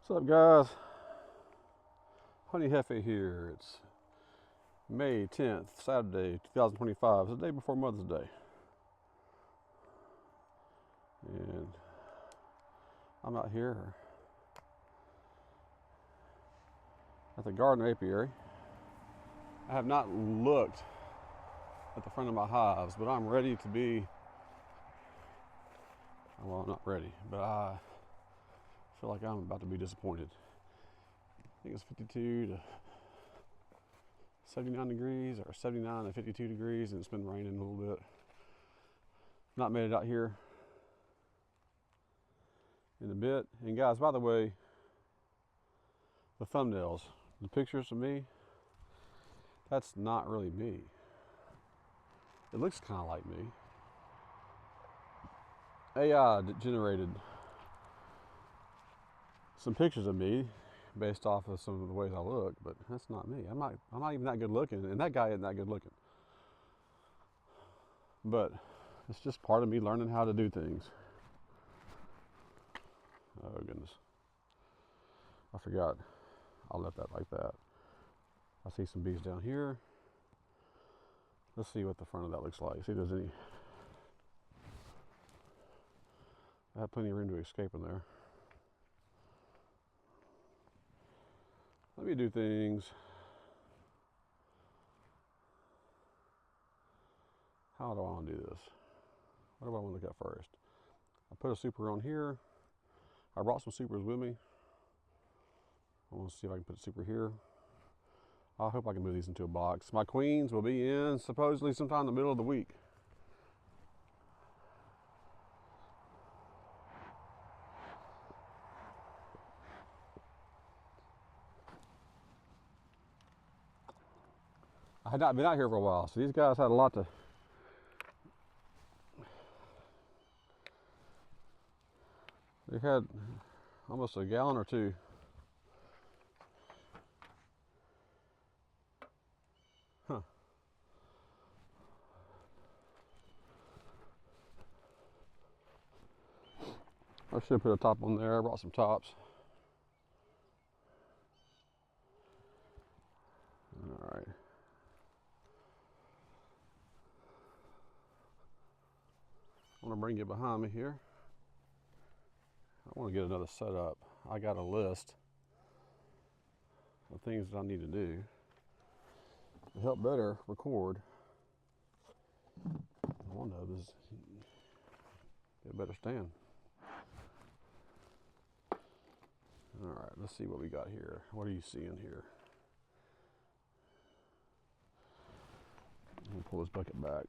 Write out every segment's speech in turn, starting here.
What's up, guys? Honey Jefe here. It's May 10th, Saturday, 2025. It's the day before Mother's Day. And I'm out here at the GARDNER apiary. I have not looked at the front of my hives, but I'm ready to be, well, I'm not ready, but I feel like I'm about to be disappointed. I think it's 52 to 79 degrees, or 79 to 52 degrees, and it's been raining a little bit. Not made it out here in a bit. And guys, by the way, the thumbnails, the pictures of me, that's not really me. It looks kind of like me. AI generated some pictures of me based off of some of the ways I look, but that's not me. I'm not even that good looking, and that guy isn't that good looking. But it's just part of me learning how to do things. Oh goodness, I forgot. I'll let that like that. I see some bees down here. Let's see what the front of that looks like. See if there's any. I have plenty of room to escape in there. Let me do things how do I want to do this? What do I want to look at first? I put a super on here. I brought some supers with me. I want to see if I can put a super here. I hope I can move these into a box. My queens will be in supposedly sometime in the middle of the week. I had not been out here for a while, so these guys had a lot to. They had almost a gallon or two. Huh. I should put a top on there. I brought some tops. All right. I'm gonna bring you behind me here. I want to get another setup. I got a list of things that I need to do to help better record. One of them is get a better stand. All right, let's see what we got here. What are you seeing here? I'm gonna pull this bucket back.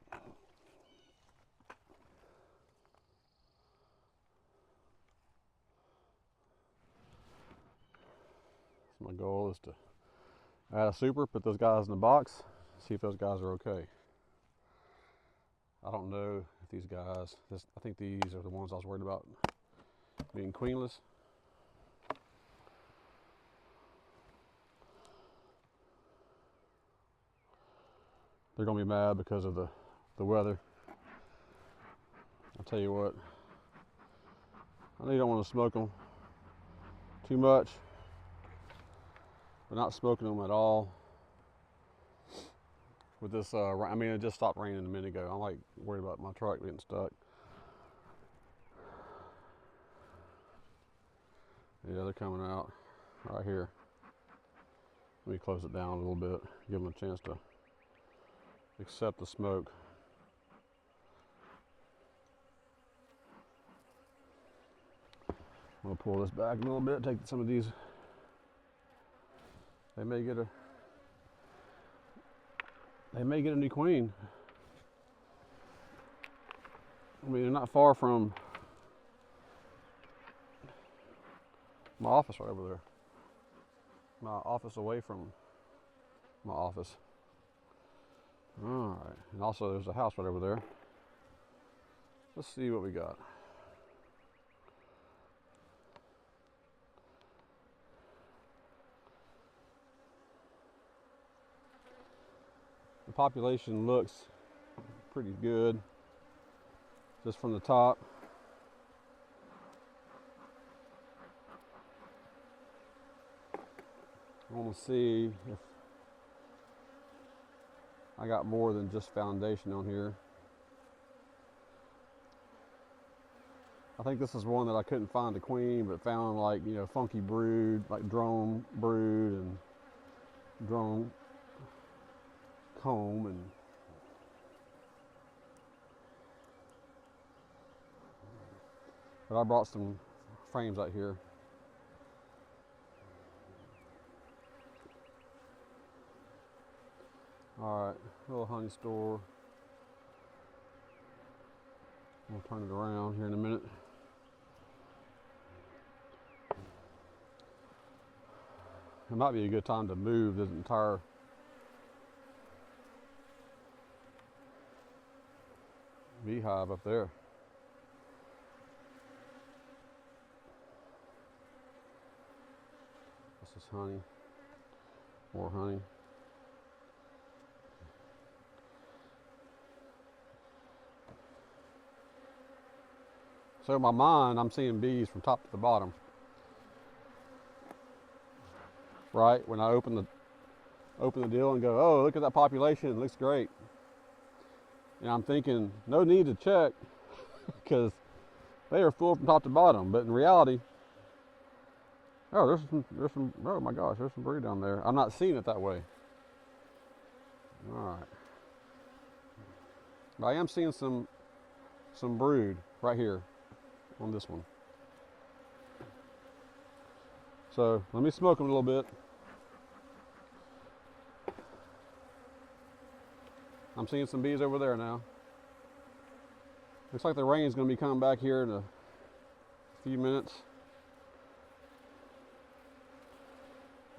So my goal is to add a super, put those guys in the box, see if those guys are okay. I don't know if these guys, I think these are the ones I was worried about being queenless. They're gonna be mad because of the weather. I'll tell you what, I know you don't want to smoke them too much, but not smoking them at all. With this, I mean, it just stopped raining a minute ago. I'm like worried about my truck getting stuck. Yeah, they're coming out right here. Let me close it down a little bit, give them a chance to accept the smoke. I'm gonna pull this back a little bit, take some of these. They may get a new queen. I mean, they're not far from my office right over there. My office away from my office. All right, and also there's a house right over there. Let's see what we got. The population looks pretty good just from the top. I want to see if I got more than just foundation on here. I think this is one that I couldn't find the queen, but found like, you know, funky brood, like drone brood and drone comb, and but I brought some frames out here. All right, little honey store. We'll turn it around here in a minute. It might be a good time to move this entire beehive up there. This is honey, more honey. So in my mind, I'm seeing bees from top to the bottom. Right? When I open the deal and go, oh, look at that population, it looks great. And I'm thinking, no need to check because they are full from top to bottom. But in reality, oh, there's some, oh my gosh, there's some brood down there. I'm not seeing it that way. All right. But I am seeing some brood right here on this one. So let me smoke them a little bit. I'm seeing some bees over there now. Looks like the rain's going to be coming back here in a few minutes.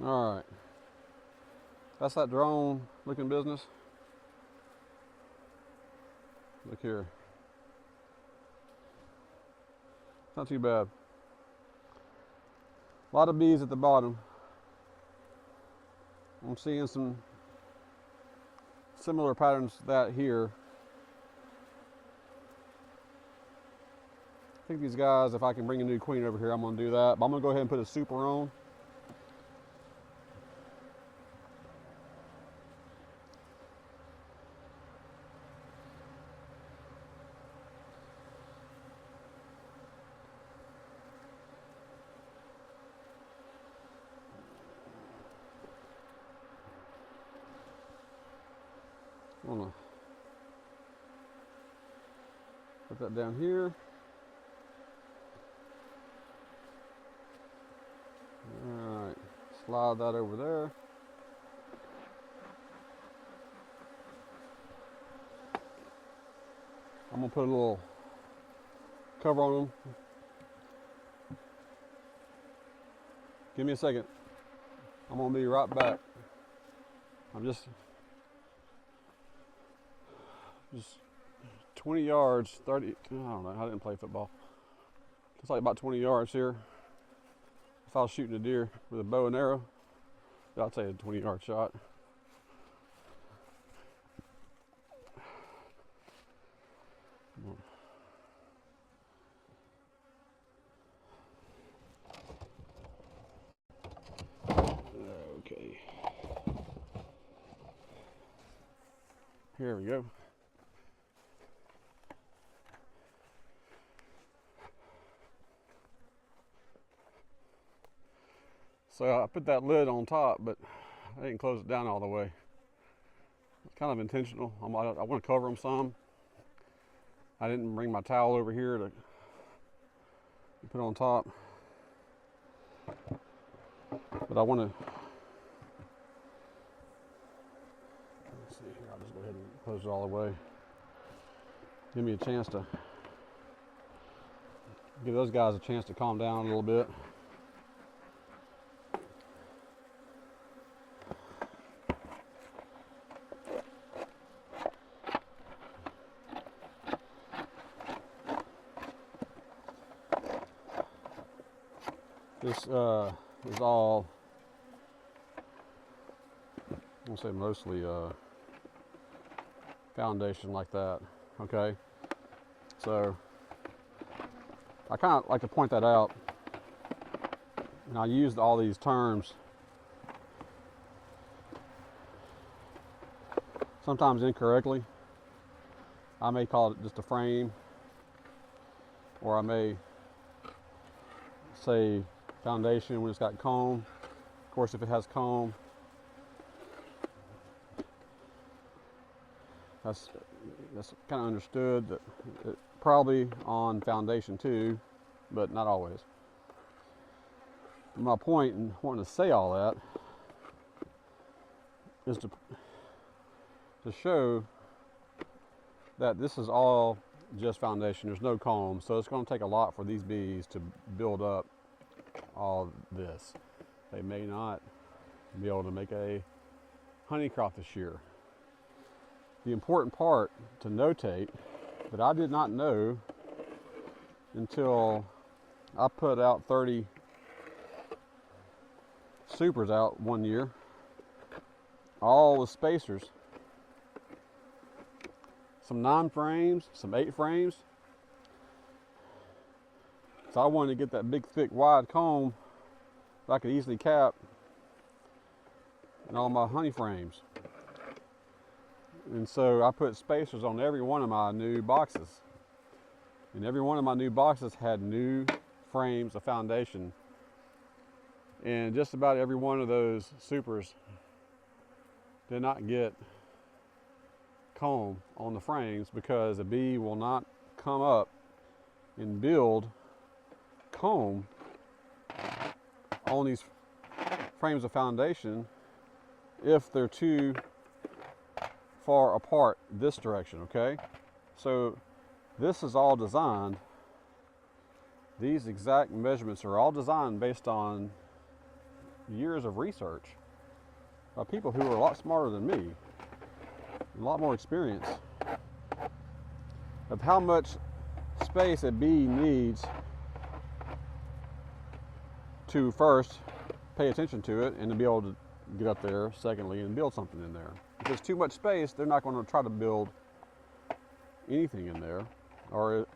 All right. That's that drone looking business. Look here. Not too bad. A lot of bees at the bottom. I'm seeing some similar patterns to that here. I think these guys, if I can bring a new queen over here, I'm going to do that. But I'm going to go ahead and put a super on. I'm going to put that down here. All right, slide that over there. I'm going to put a little cover on them. Give me a second. I'm going to be right back. I'm just 20 yards, 30, I don't know, I didn't play football. It's like about 20 yards here. If I was shooting a deer with a bow and arrow, I'd say a 20-yard shot. Okay. Here we go. So I put that lid on top, but I didn't close it down all the way. It's kind of intentional. I want to cover them some. I didn't bring my towel over here to put on top. But I want to, let's see here, I'll just go ahead and close it all the way. Give me a chance to, give those guys a chance to calm down a little bit. This is all, I'm gonna say mostly foundation like that, okay? So I kind of like to point that out, and I used all these terms sometimes incorrectly. I may call it just a frame, or I may say foundation when it's got comb. Of course, if it has comb, that's kind of understood that it probably on foundation too, but not always. My point in wanting to say all that is to show that this is all just foundation. There's no comb, so it's going to take a lot for these bees to build up all this. They may not be able to make a honey crop this year. The important part to notate that I did not know until I put out 30 supers out one year, all with spacers. Some 9 frames, some 8 frames. So I wanted to get that big, thick, wide comb that I could easily cap in all my honey frames. And so I put spacers on every one of my new boxes. And every one of my new boxes had new frames of foundation. And just about every one of those supers did not get comb on the frames because a bee will not come up and build comb on these frames of foundation if they're too far apart this direction, okay? So this is all designed, these exact measurements are all designed based on years of research by people who are a lot smarter than me, a lot more experience of how much space a bee needs to first pay attention to it and to be able to get up there, secondly, and build something in there. If there's too much space, they're not going to try to build anything in there, or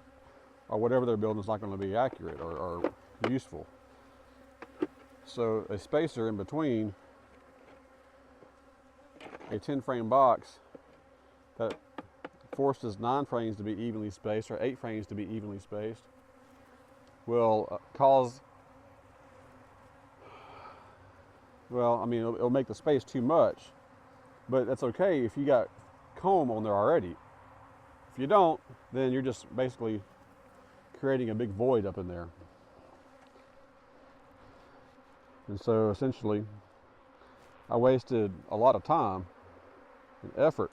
whatever they're building is not going to be accurate or useful. So a spacer in between a 10 frame box that forces 9 frames to be evenly spaced or 8 frames to be evenly spaced will cause, well, I mean, it'll make the space too much, but that's okay if you got comb on there already. If you don't, then you're just basically creating a big void up in there. And so essentially, I wasted a lot of time and effort.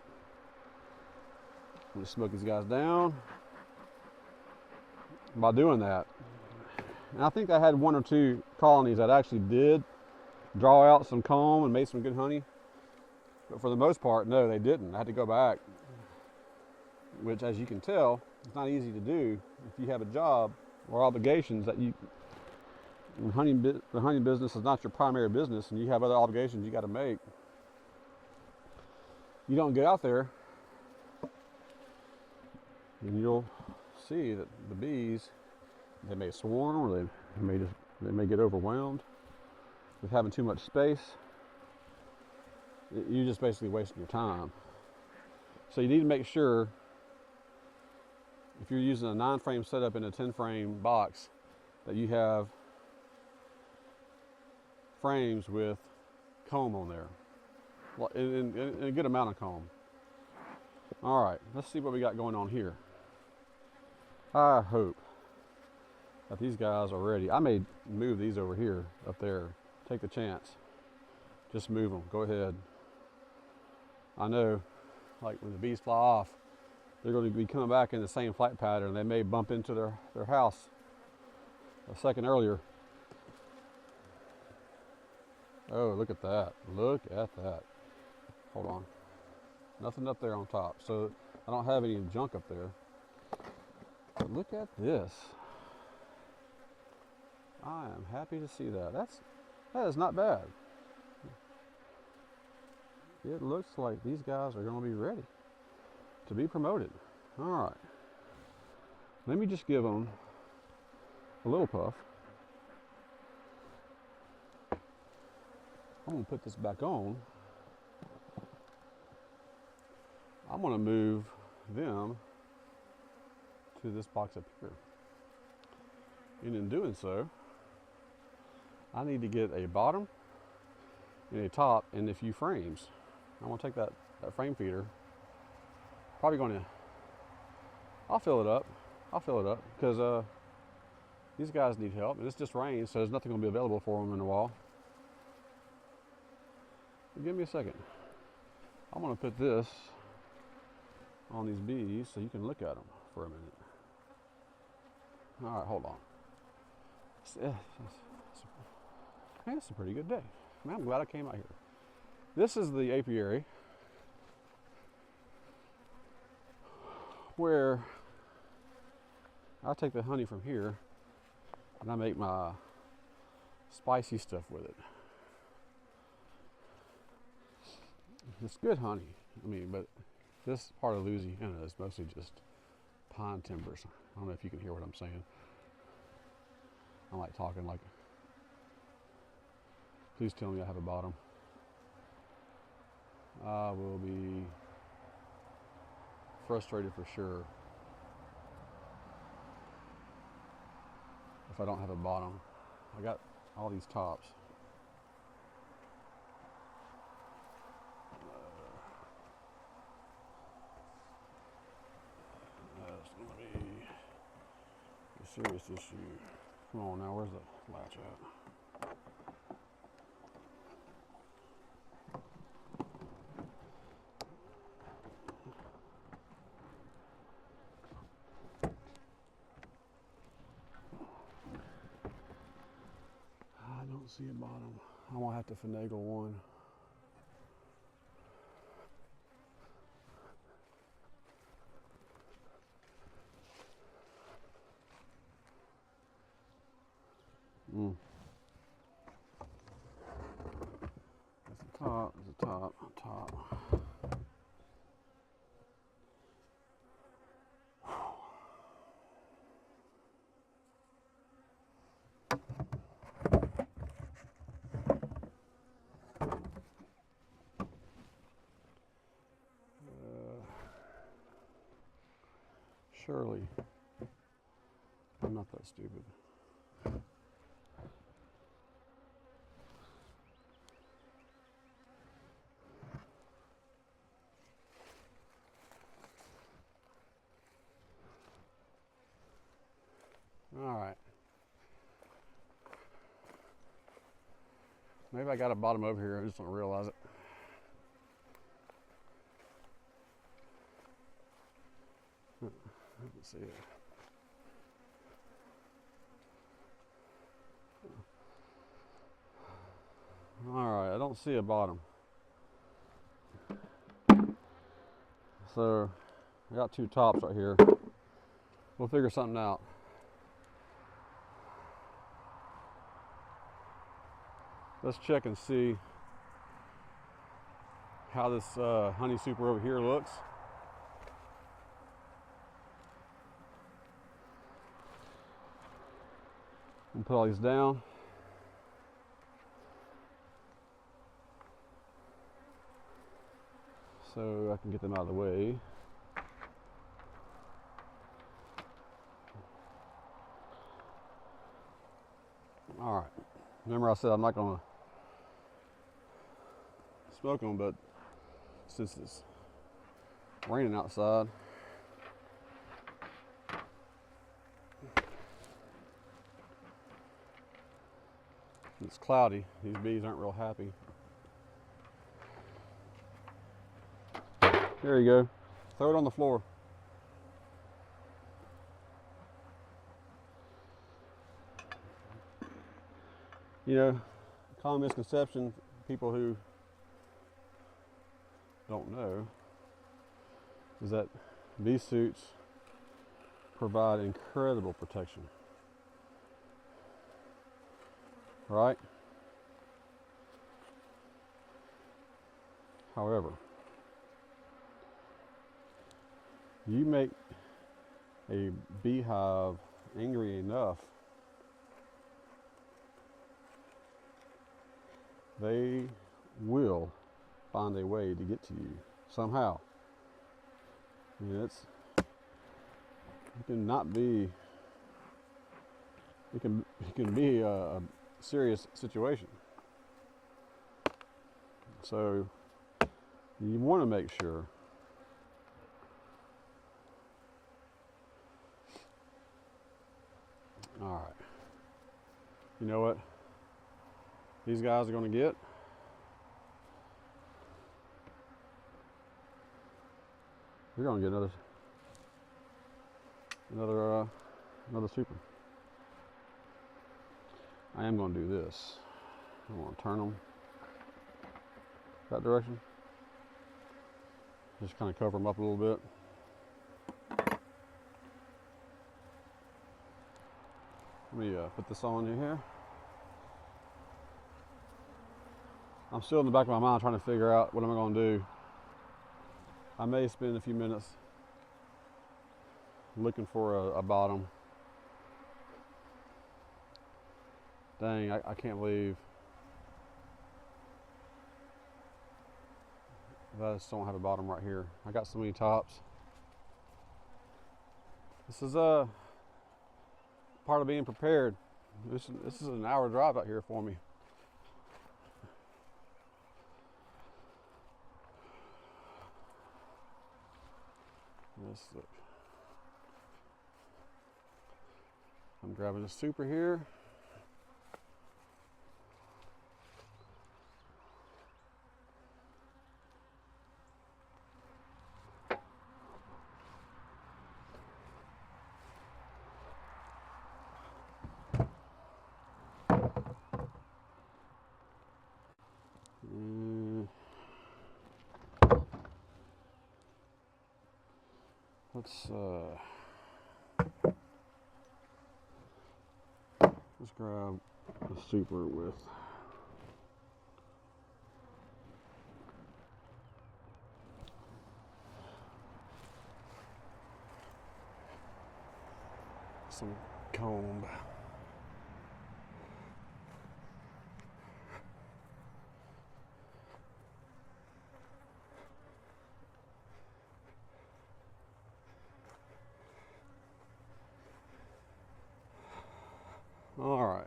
Just smoke these guys down by doing that. And I think I had 1 or 2 colonies that actually did draw out some comb and made some good honey. But for the most part, no, they didn't. I had to go back, which, as you can tell, it's not easy to do if you have a job or obligations that you, the honey business is not your primary business and you have other obligations you got to make. You don't get out there and you'll see that the bees, they may swarm, or they may get overwhelmed with having too much space. You're just basically wasting your time. So you need to make sure, if you're using a 9 frame setup in a 10 frame box, that you have frames with comb on there, in a good amount of comb. All right, let's see what we got going on here. I hope that these guys are ready. I may move these over here, up there. Take the chance. Just move them. Go ahead. I know, like when the bees fly off, they're going to be coming back in the same flight pattern. They may bump into their house a second earlier. Oh, look at that. Look at that. Hold on. Nothing up there on top. So I don't have any junk up there. But look at this. I am happy to see that. That is not bad. It looks like these guys are going to be ready to be promoted. All right. Let me just give them a little puff. I'm going to put this back on. I'm going to move them to this box up here. And in doing so, I need to get a bottom and a top and a few frames. I'm going to take that frame feeder. Probably going to, I'll fill it up because these guys need help, and it's just rain, so there's nothing going to be available for them in a while. But give me a second. I'm going to put this on these bees so you can look at them for a minute. All right, hold on. Man, it's a pretty good day. Man, I'm glad I came out here. This is the apiary where I take the honey from here and I make my spicy stuff with it. It's good honey. I mean, but this part of Louisiana is mostly just pine timbers. I don't know if you can hear what I'm saying. I'm like talking like, please tell me I have a bottom. I will be frustrated for sure if I don't have a bottom. I got all these tops. That's gonna be a serious issue. Come on now, where's the latch at? I don't see a bottom. I'm gonna have to finagle one. That's the top, that's the top, top. Surely, I'm not that stupid. All right. Maybe I got a bottom over here, I just don't realize it. Let's see it. All right, I don't see a bottom. So I got two tops right here. We'll figure something out. Let's check and see how this honey super over here looks. And put all these down. So I can get them out of the way. All right. Remember I said I'm not gonna smoke them, but since it's raining outside, it's cloudy, these bees aren't real happy. There you go. Throw it on the floor. You know, common misconception, people who don't know, is that bee suits provide incredible protection. Right? However, you make a beehive angry enough, they will find a way to get to you somehow. I mean, it can not be, it can be a serious situation. So you want to make sure all right, you know what these guys are going to get? You're going to get another super. I am going to do this. I want to turn them that direction. Just kind of cover them up a little bit. Let me put this on here. I'm still in the back of my mind trying to figure out what am I going to do. I may spend a few minutes looking for a bottom. Dang, I can't believe that I just don't have a bottom right here. I got so many tops. This is part of being prepared. This is an hour drive out here for me. Let's look. I'm grabbing a super here. Let's grab a super with some comb. All right.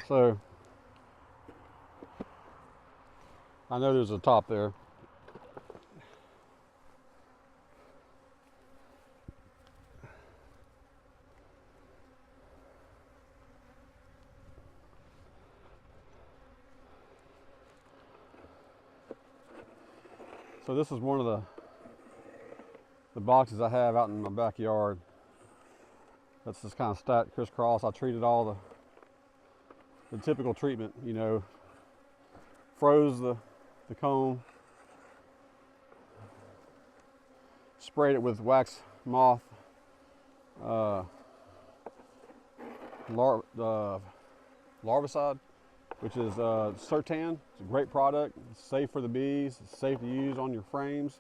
So I know there's a top there. So this is one of the boxes I have out in my backyard. That's just kind of stacked crisscross. I treated all the typical treatment, you know, froze the comb, sprayed it with wax moth larvicide, which is Sertan. It's a great product. It's safe for the bees. It's safe to use on your frames.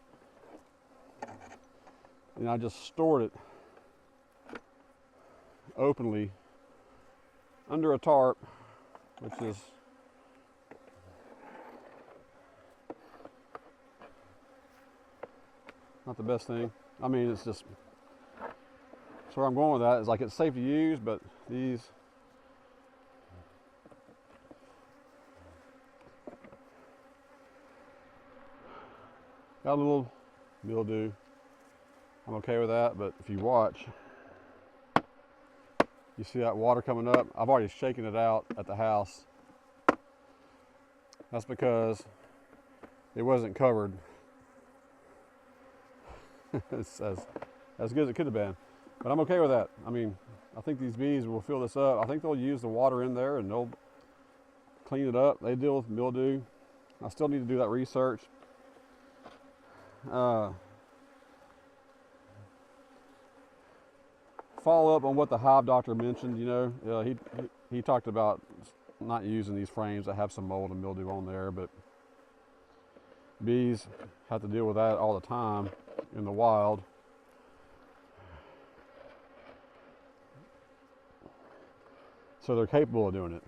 And I just stored it openly under a tarp, which is not the best thing. I mean, it's just, so where I'm going with that is like it's safe to use, but these got a little mildew. I'm okay with that, but if you watch, you see that water coming up? I've already shaken it out at the house. That's because it wasn't covered. It's as good as it could have been. But I'm okay with that. I mean, I think these bees will fill this up. I think they'll use the water in there and they'll clean it up. They deal with mildew. I still need to do that research. Follow up on what the hive doctor mentioned. You know, he talked about not using these frames that have some mold and mildew on there, but bees have to deal with that all the time in the wild. So they're capable of doing it.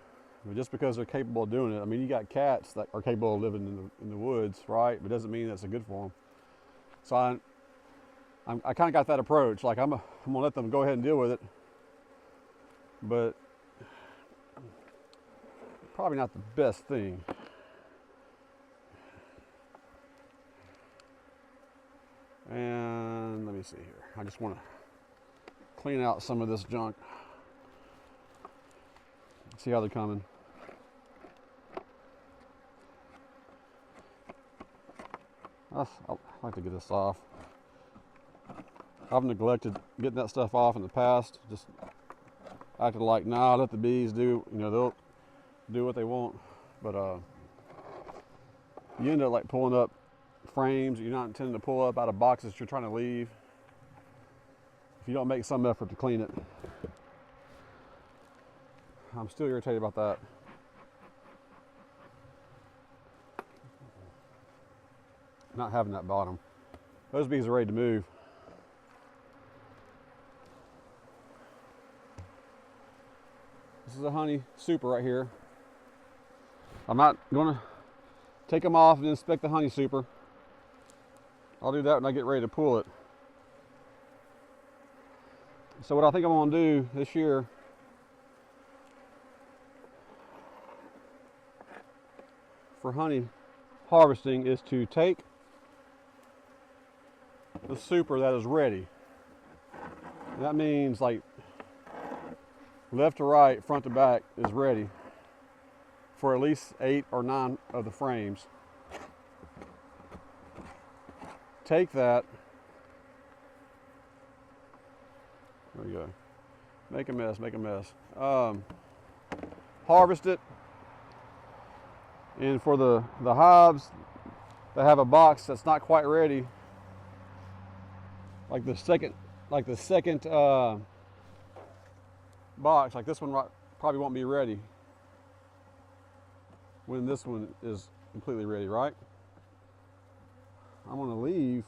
But just because they're capable of doing it, I mean, you got cats that are capable of living in the woods, right? But it doesn't mean that's a good for them. So I kind of got that approach. Like I'm gonna let them go ahead and deal with it, but probably not the best thing. And let me see here. I just want to clean out some of this junk. See how they're coming. I like to get this off. I've neglected getting that stuff off in the past. Just acted like, nah, let the bees do, you know, they'll do what they want. But you end up like pulling up frames that you're not intending to pull up out of boxes you're trying to leave if you don't make some effort to clean it. I'm still irritated about that. Not having that bottom. Those bees are ready to move. This is a honey super right here. I'm not going to take them off and inspect the honey super. I'll do that when I get ready to pull it. So what I think I'm going to do this year, for honey harvesting, is to take the super that is ready. And that means like left to right, front to back is ready for at least 8 or 9 of the frames. Take that, there we go, make a mess, harvest it, and for the hives that have a box that's not quite ready, like the second box, like this one probably won't be ready when this one is completely ready, right? I'm going to leave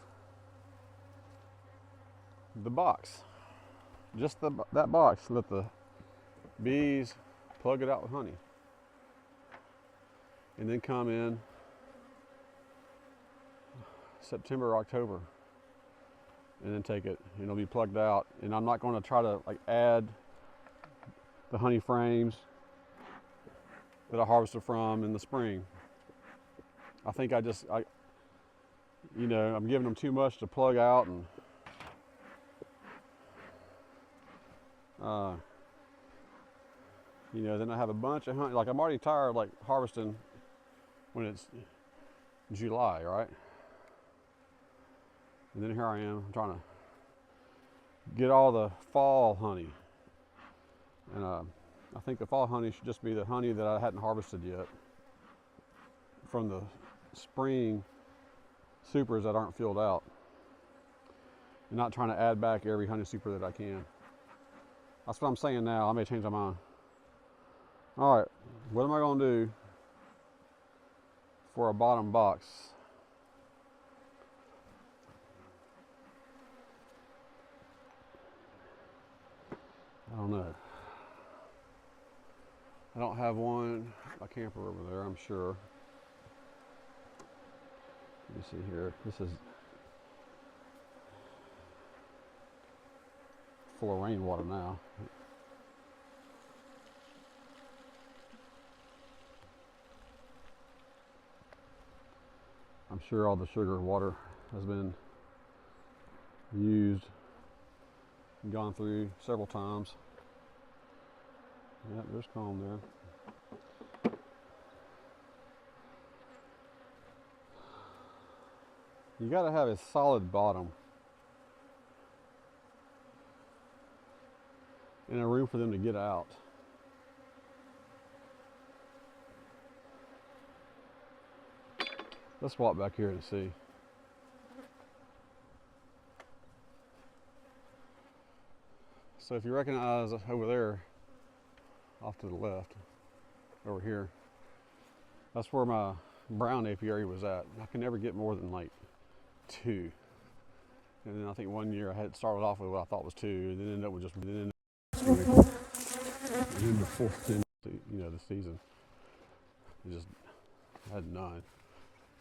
the box, just that box, let the bees plug it out with honey, and then come in September or October and then take it, and it'll be plugged out. And I'm not going to try to like add the honey frames that I harvested from in the spring. I think you know, I'm giving them too much to plug out, and you know, then I have a bunch of honey. Like I'm already tired of like harvesting when it's July, right? And then here I am trying to get all the fall honey, and I think the fall honey should just be the honey that I hadn't harvested yet from the spring supers that aren't filled out, and not trying to add back every honey super that I can. That's what I'm saying now. I may change my mind. All right, what am I going to do for a bottom box? I don't know. I don't have one, my camper over there, I'm sure. Let me see here. This is full of rainwater now. I'm sure all the sugar water has been used and gone through several times. Yep, there's comb there. You got to have a solid bottom and a room for them to get out. Let's walk back here and see. So if you recognize over there, off to the left, over here, that's where my brown apiary was at. I can never get more than like 2. And then I think one year I had started off with what I thought was 2, and then ended up with just, in the fourth, the season. It just had none.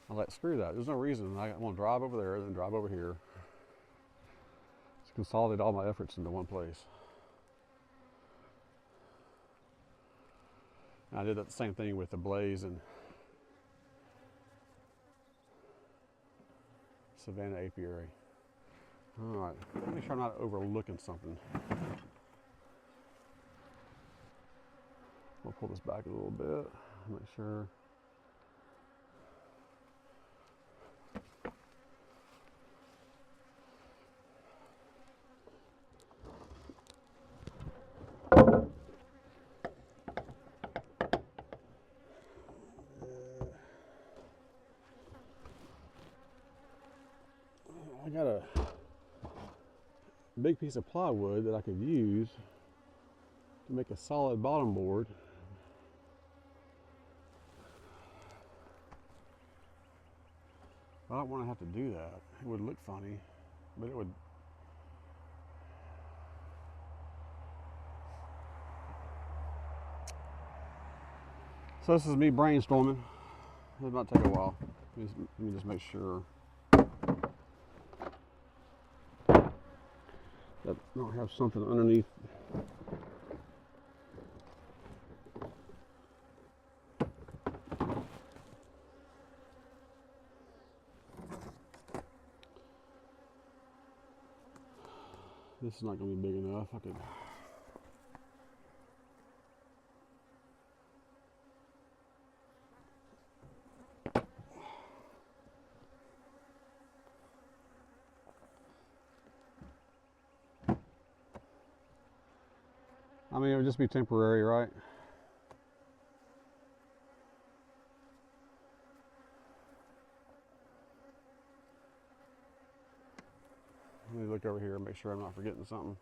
I was like, screw that. There's no reason. I want to drive over there, then drive over here. Just consolidate all my efforts into one place. And I did that same thing with the Blaze and Savannah Apiary. All right, make sure I'm not overlooking something. We'll pull this back a little bit, make sure. I got a big piece of plywood that I could use to make a solid bottom board. I don't want to have to do that. It would look funny, but it would. So this is me brainstorming. It might take a while. Let me just make sure that I don't have something underneath. This is not going to be big enough. I could. I mean, it would just be temporary, right? Let me look over here and make sure I'm not forgetting something.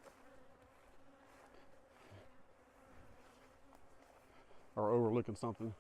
Or overlooking something.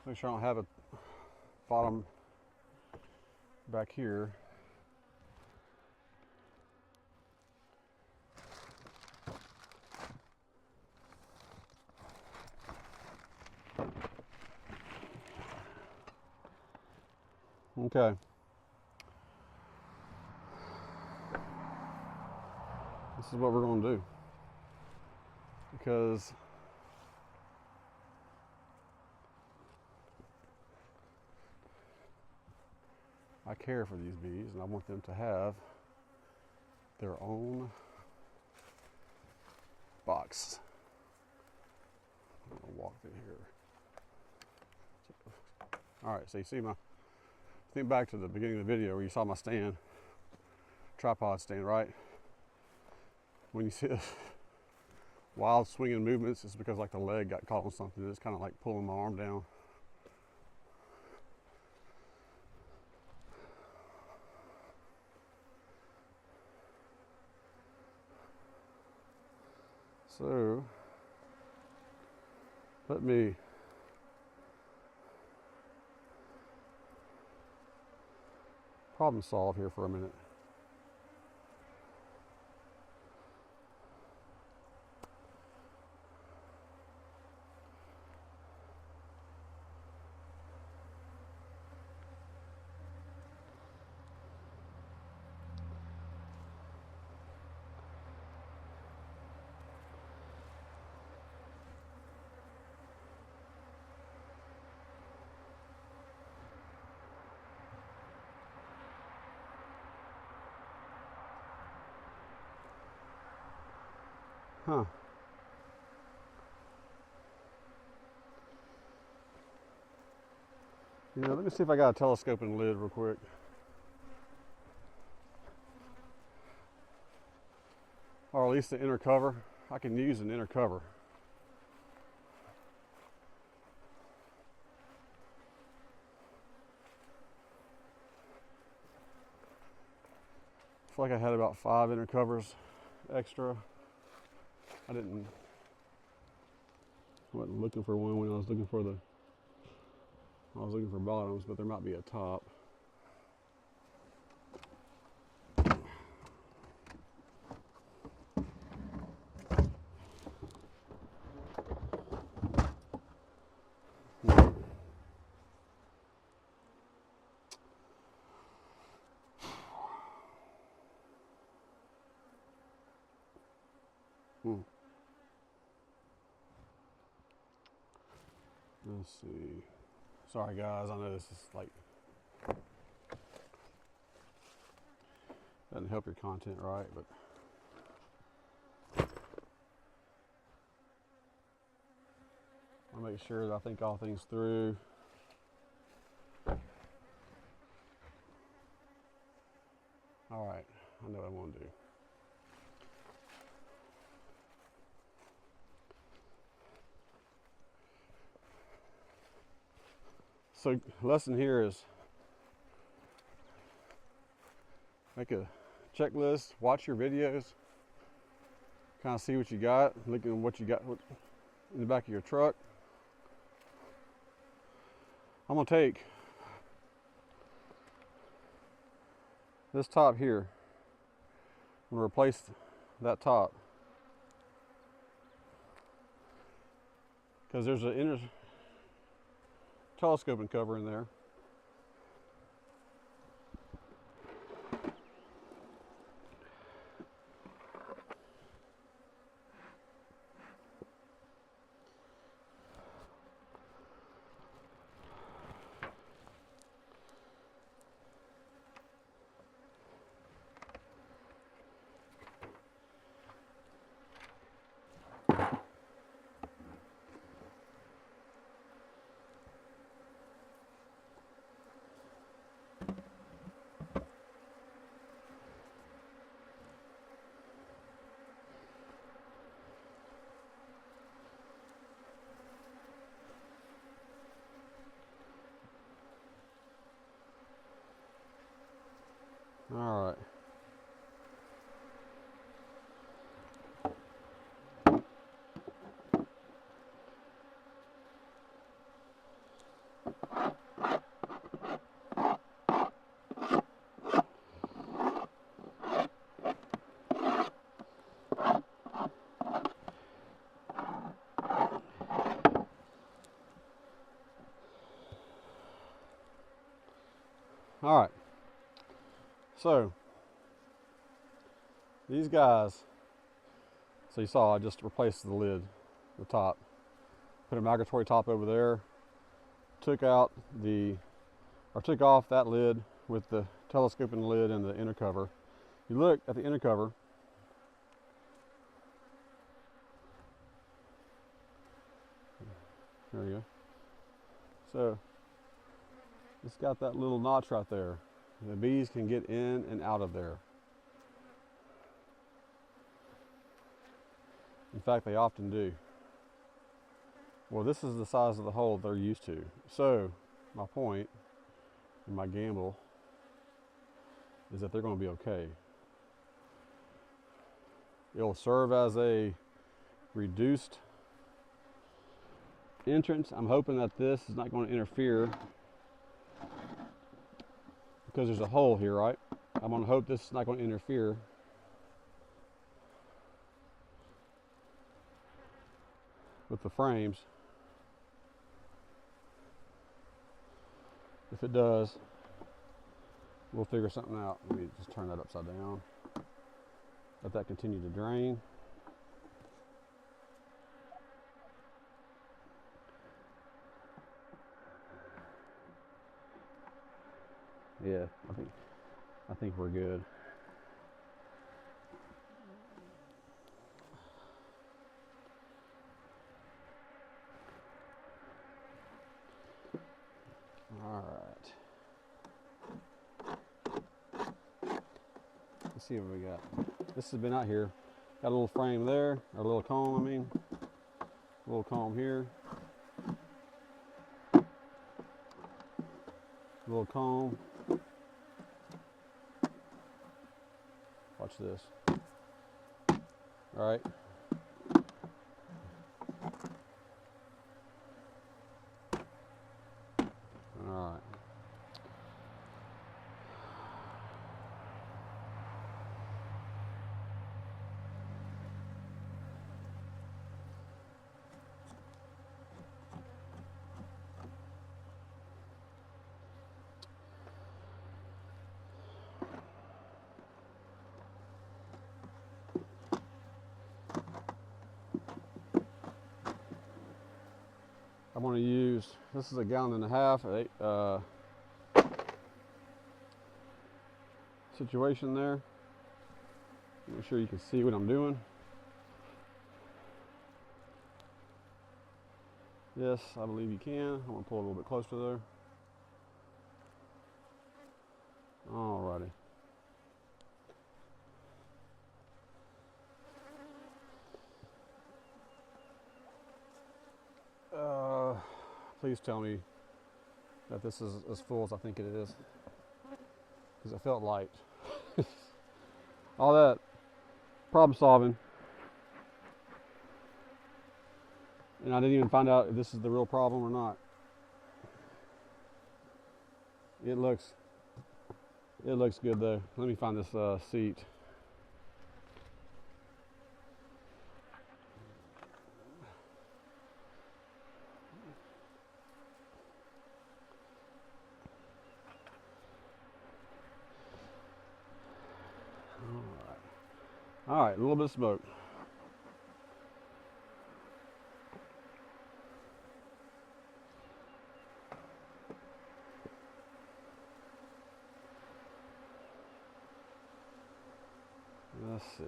Make sure I don't have a bottom back here. Okay. This is what we're going to do. Because I care for these bees and I want them to have their own box. I'm going to walk through here. All right, so you see think back to the beginning of the video where you saw my stand, tripod stand, right? When you see the wild swinging movements, it's because like the leg got caught on something. It's kind of like pulling my arm down. So let me problem solve here for a minute. Huh. Yeah, let me see if I got a telescoping lid real quick. Or at least the inner cover. I can use an inner cover. I feel like I had about 5 inner covers extra. I wasn't looking for one when I was looking for bottoms, but there might be a top. Let's see. Sorry guys, I know this is like doesn't help your content right, but I'll make sure that I think all things through. All right, I know what I'm gonna do. So lesson here is make a checklist, watch your videos, kind of see what you got, look at what you got in the back of your truck. I'm gonna take this top here, I'm gonna replace that top because there's an inner telescoping cover in there. All right. All right. So these guys, so you saw I just replaced the lid, the top, put a migratory top over there, took off that lid with the telescoping lid and the inner cover. You look at the inner cover, there we go. So it's got that little notch right there. The bees can get in and out of there. In fact, they often do. Well, this is the size of the hole they're used to. So my point and my gamble is that they're going to be okay. It'll serve as a reduced entrance. I'm hoping that this is not going to interfere because there's a hole here, right? I'm going to hope this is not going to interfere. With the frames. If it does, we'll figure something out. Let me just turn that upside down. Let that continue to drain. Yeah, I think we're good. Let's see what we got. This has been out here. Got a little frame there, or a little comb, I mean. A little comb here. A little comb. Watch this. All right. All right. I'm going to use, this is a 1.5 gallon situation there. Make sure you can see what I'm doing. Yes, I believe you can. I'm going to pull a little bit closer there. Alrighty. Please tell me that this is as full as I think it is, because it felt light. All that problem solving, and I didn't even find out if this is the real problem or not. It looks good though. Let me find this seat. All right, a little bit of smoke. Let's see.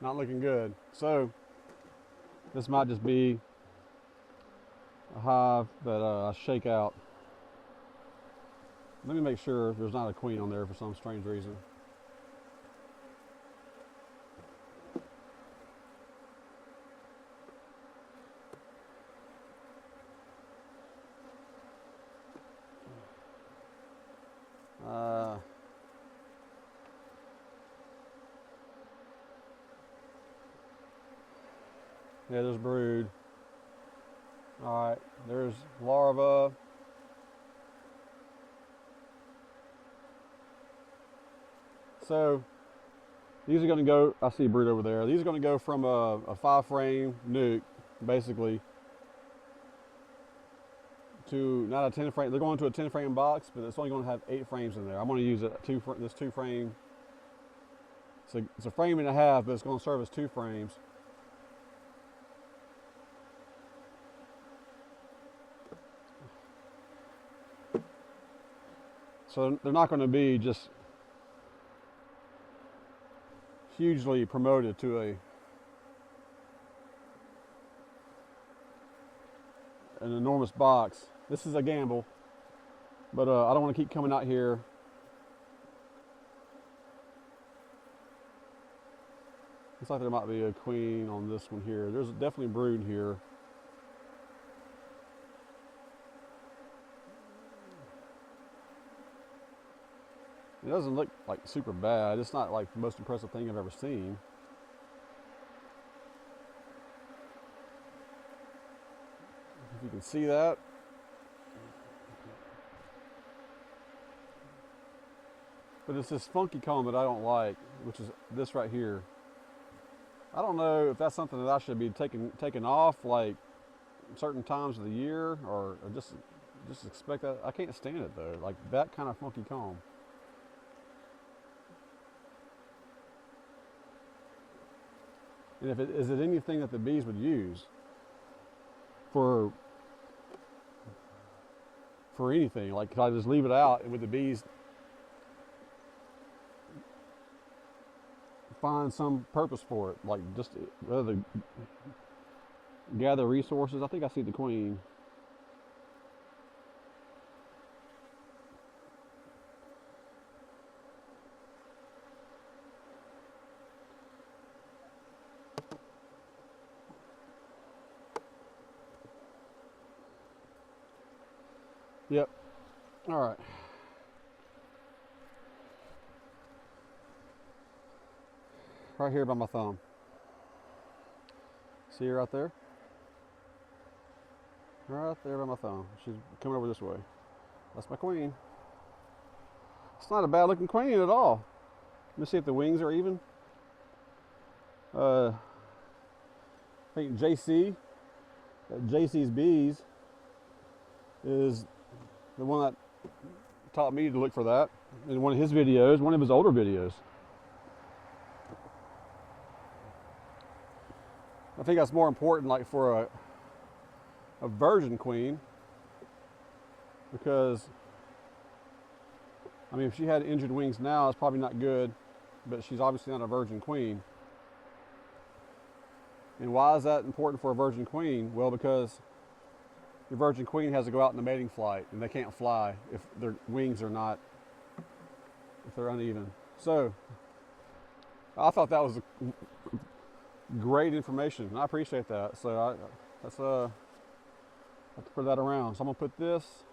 Not looking good. So this might just be a hive that I shake out. Let me make sure there's not a queen on there for some strange reason. Yeah, there's brood. All right, there's larva. So these are going to go, I see brood over there. These are going to go from a 5-frame nuke, basically, to not a 10-frame. They're going to a 10-frame box, but it's only going to have 8 frames in there. I'm going to use this 2-frame. It's a frame and a half, but it's going to serve as 2 frames. So they're not going to be just hugely promoted to an enormous box. This is a gamble, but I don't want to keep coming out here. Looks like there might be a queen on this one here. There's definitely brood here. It doesn't look like super bad. It's not like the most impressive thing I've ever seen. If you can see that. But it's this funky comb that I don't like, which is this right here. I don't know if that's something that I should be taking off like certain times of the year, or just expect that. I can't stand it though, like that kind of funky comb. And is it anything that the bees would use for anything? Like, could I just leave it out with the bees find some purpose for it, like just rather gather resources. I think I see the queen. Yep. All right. Right here by my thumb. See her right there? Right there by my thumb. She's coming over this way. That's my queen. It's not a bad looking queen at all. Let me see if the wings are even. I think JC, JC's Bees, is the one that taught me to look for that in one of his videos, one of his older videos. I think that's more important, like for a virgin queen, because I mean, if she had injured wings now, it's probably not good, but she's obviously not a virgin queen. And why is that important for a virgin queen? Well, because your virgin queen has to go out in the mating flight, and they can't fly if their wings are not, if they're uneven. So I thought that was great information, and I appreciate that. So I have to put that around. So I'm gonna put this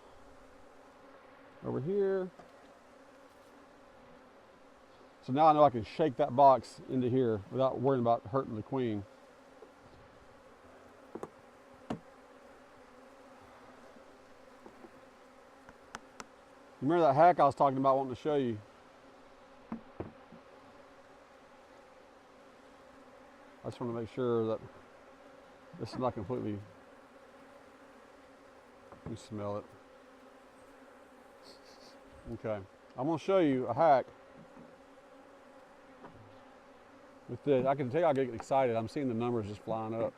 over here. So now I know I can shake that box into here without worrying about hurting the queen. Remember that hack I was talking about wanting to show you? I just want to make sure that this is not completely, you smell it. Okay, I'm going to show you a hack with this. I can tell you I get excited. I'm seeing the numbers just flying up.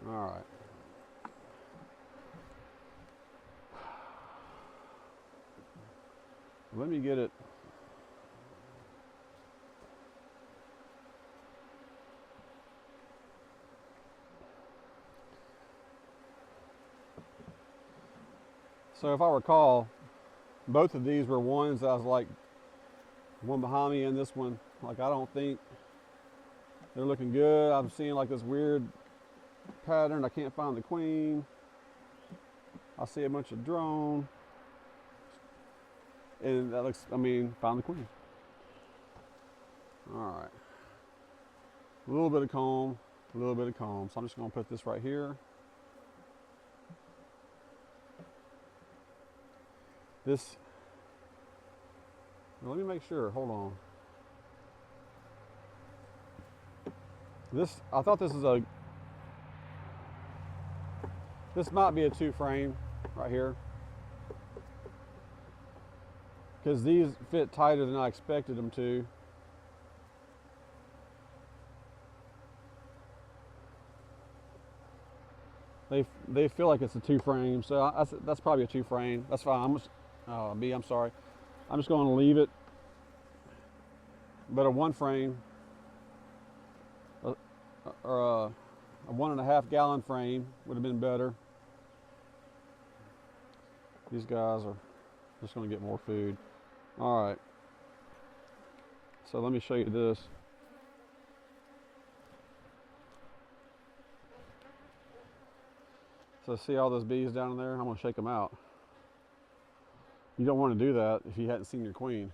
All right. Let me get it. So if I recall, both of these were ones that I was like, one behind me and this one, like I don't think they're looking good. I'm seeing like this weird pattern. I can't find the queen. I see a bunch of drone. And that looks, I mean, found the queen. All right. A little bit of comb, a little bit of comb. So I'm just gonna put this right here. This, let me make sure, hold on. This, I thought this might be a 2-frame right here, because these fit tighter than I expected them to. They feel like it's a 2-frame, so that's probably a 2-frame. That's fine. I'm sorry. I'm just going to leave it. But a 1-frame, or a 1.5 gallon frame would have been better. These guys are just going to get more food. All right. So let me show you this. So see all those bees down in there? I'm going to shake them out. You don't want to do that if you hadn't seen your queen.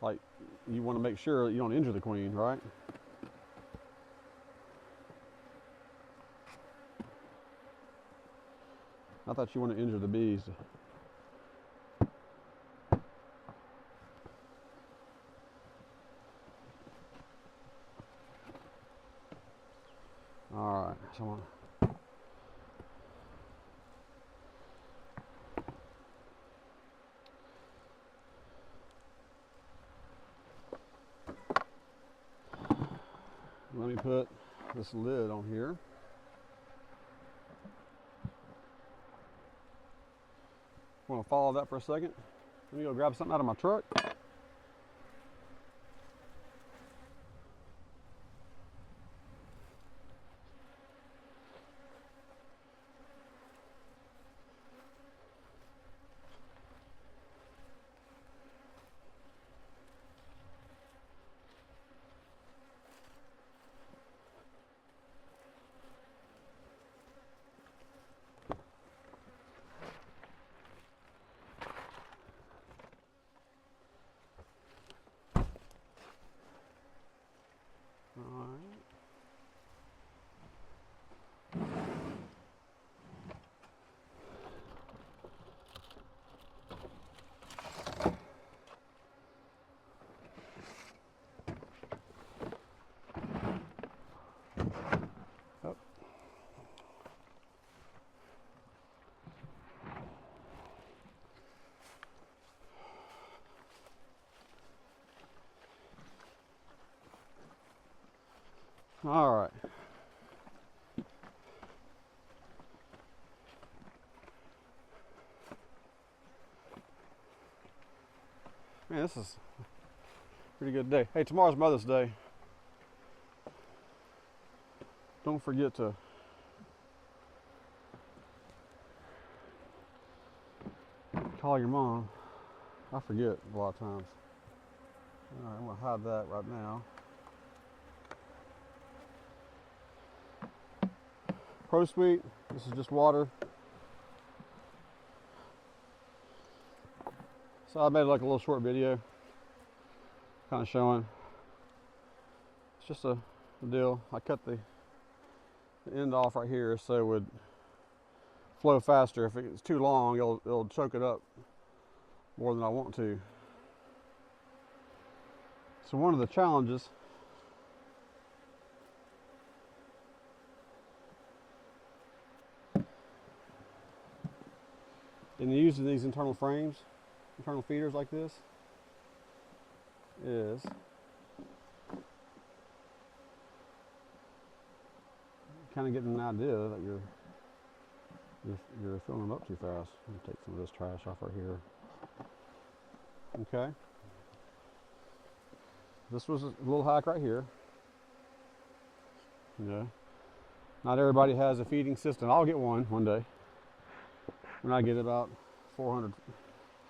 Like, you want to make sure that you don't injure the queen, right? I thought you want to injure the bees. All right, so I'm gonna, let me put this lid on here. Want to follow that for a second? Let me go grab something out of my truck. All right. Man, this is a pretty good day. Hey, tomorrow's Mother's Day. Don't forget to call your mom. I forget a lot of times. All right, I'm gonna hide that right now. Pro Sweet, this is just water. So I made like a little short video kind of showing. It's just a deal. I cut the end off right here so it would flow faster. If it's too long, it'll choke it up more than I want to. So one of the challenges in using these internal frames, internal feeders like this, is kind of getting an idea that you're filling them up too fast. Let me take some of this trash off right here. Okay. This was a little hack right here. Yeah. Not everybody has a feeding system. I'll get one day. When I get about 400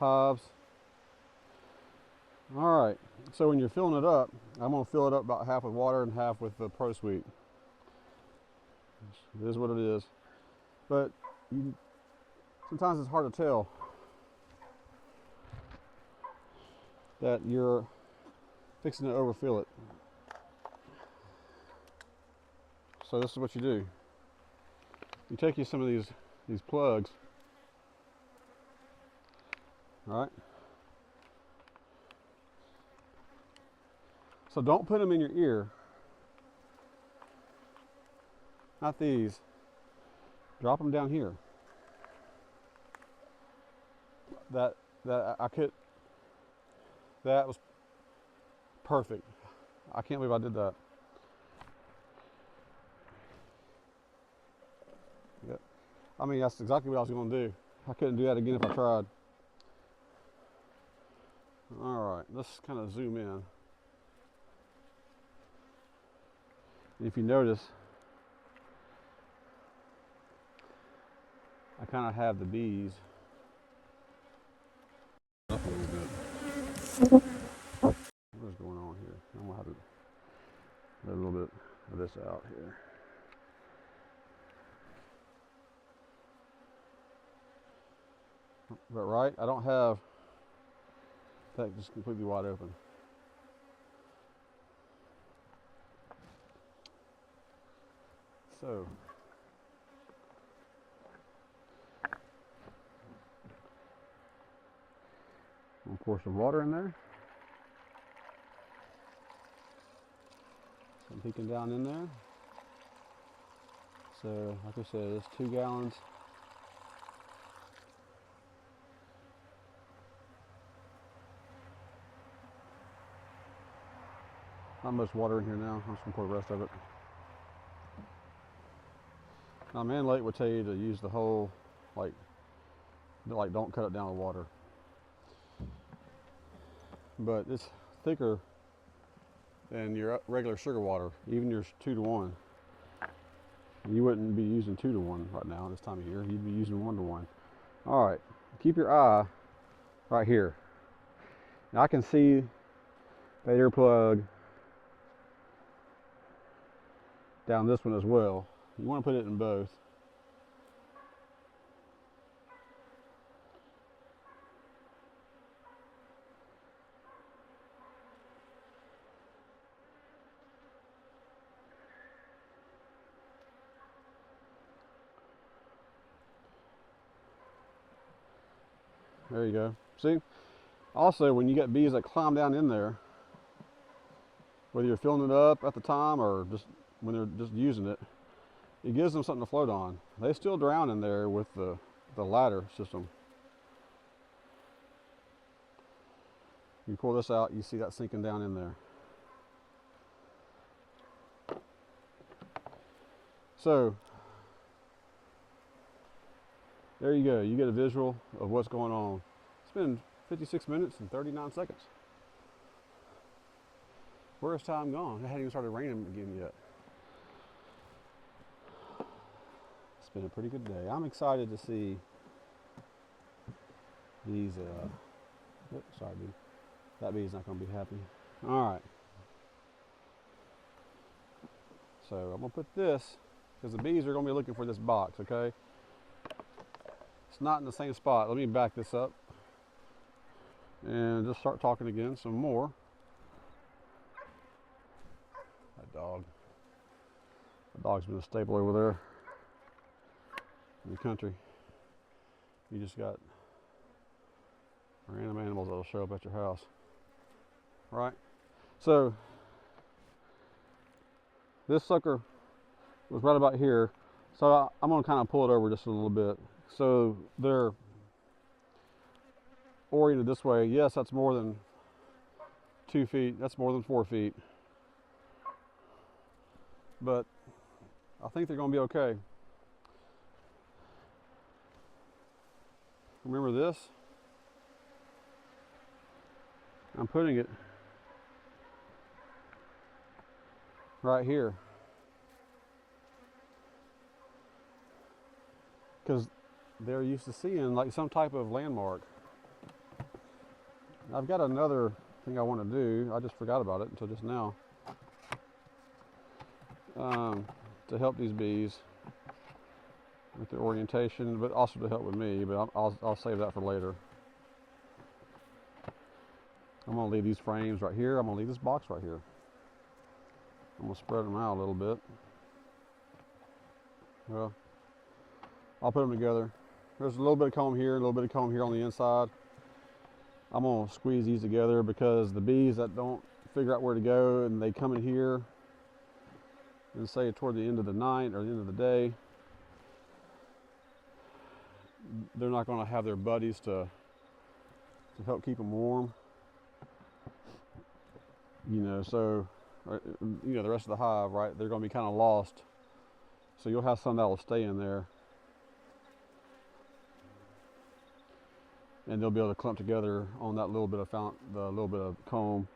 hives. All right, so when you're filling it up, I'm gonna fill it up about half with water and half with the Pro Sweet. It is what it is. But sometimes it's hard to tell that you're fixing to overfill it. So this is what you do. You take some of these plugs. All right. So don't put them in your ear. Not these. Drop them down here. That was perfect. I can't believe I did that. Yep. I mean, that's exactly what I was going to do. I couldn't do that again if I tried. All right, let's kind of zoom in. If you notice, I kind of have the bees up a little bit. What is going on here? I'm gonna have to let a little bit of this out here. But right, I don't have that just completely wide open. So I'll pour some water in there. So I'm peeking down in there. So like I said, it's 2 gallons. Not much water in here now. I'm just gonna pour the rest of it. Now, man lake would tell you to use the whole, like don't cut it down with water. but it's thicker than your regular sugar water, even your 2 to 1. You wouldn't be using 2 to 1 right now this time of year. You'd be using 1 to 1. All right, keep your eye right here. Now I can see the air plug down this one as well. You want to put it in both. There you go. See? Also, when you get bees that climb down in there, whether you're filling it up at the time or just when they're just using it, it gives them something to float on. They still drown in there with the ladder system. You pull this out, you see that sinking down in there. So, there you go. You get a visual of what's going on. It's been 56 minutes and 39 seconds. Where's time gone? It hadn't even started raining again yet. It's been a pretty good day. I'm excited to see these, sorry, bee. That bee's not gonna be happy. All right. So I'm gonna put this, because the bees are gonna be looking for this box, okay? It's not in the same spot. Let me back this up and just start talking again some more. That dog. The dog's been a staple over there in the country. You just got random animals that'll show up at your house. Right? So this sucker was right about here. So I'm gonna kind of pull it over just a little bit. So they're oriented this way. Yes, that's more than 2 feet. That's more than 4 feet. But I think they're gonna be okay. Remember this? I'm putting it right here. Because they're used to seeing like some type of landmark. I've got another thing I want to do. I just forgot about it until just now. To help these bees with their orientation, but also to help with me, but I'll save that for later. I'm gonna leave these frames right here. I'm gonna leave this box right here. I'm gonna spread them out a little bit. Well, I'll put them together. There's a little bit of comb here, a little bit of comb here on the inside. I'm gonna squeeze these together because the bees that don't figure out where to go and they come in here and say toward the end of the night or the end of the day, they're not gonna have their buddies to help keep them warm. You know, so, you know, the rest of the hive, right, they're gonna be kind of lost. So you'll have some that will stay in there. And they'll be able to clump together on that little bit of the little bit of comb.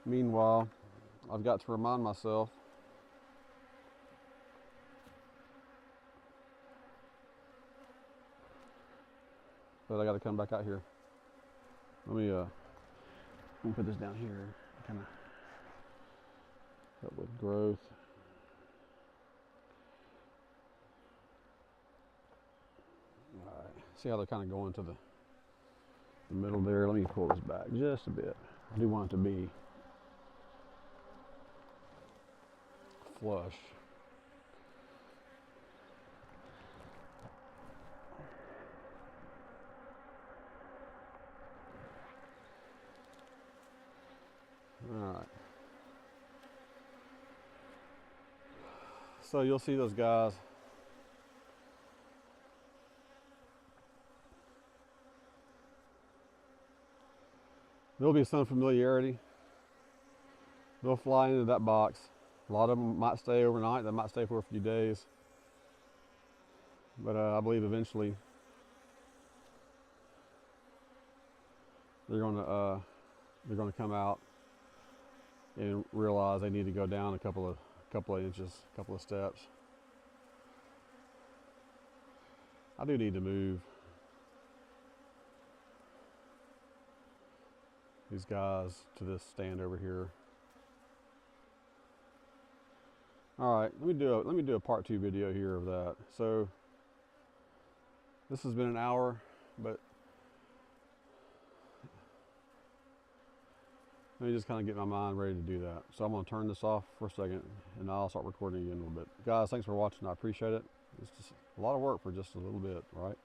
Meanwhile, I've got to remind myself that I got to come back out here. Let me put this down here, kind of help with growth. All right, see how they're kind of going to the middle there. Let me pull this back just a bit. I do want it to be flush. All right. So you'll see those guys. There'll be some familiarity. They'll fly into that box. A lot of them might stay overnight. They might stay for a few days. But I believe eventually they're gonna come out and realize they need to go down a couple of inches, a couple of steps. I do need to move these guys to this stand over here. All right, let me do a part 2 video here of that. So this has been an hour, but let me just kind of get my mind ready to do that. So I'm going to turn this off for a second, and I'll start recording again in a little bit. Guys, thanks for watching. I appreciate it. It's just a lot of work for just a little bit, right?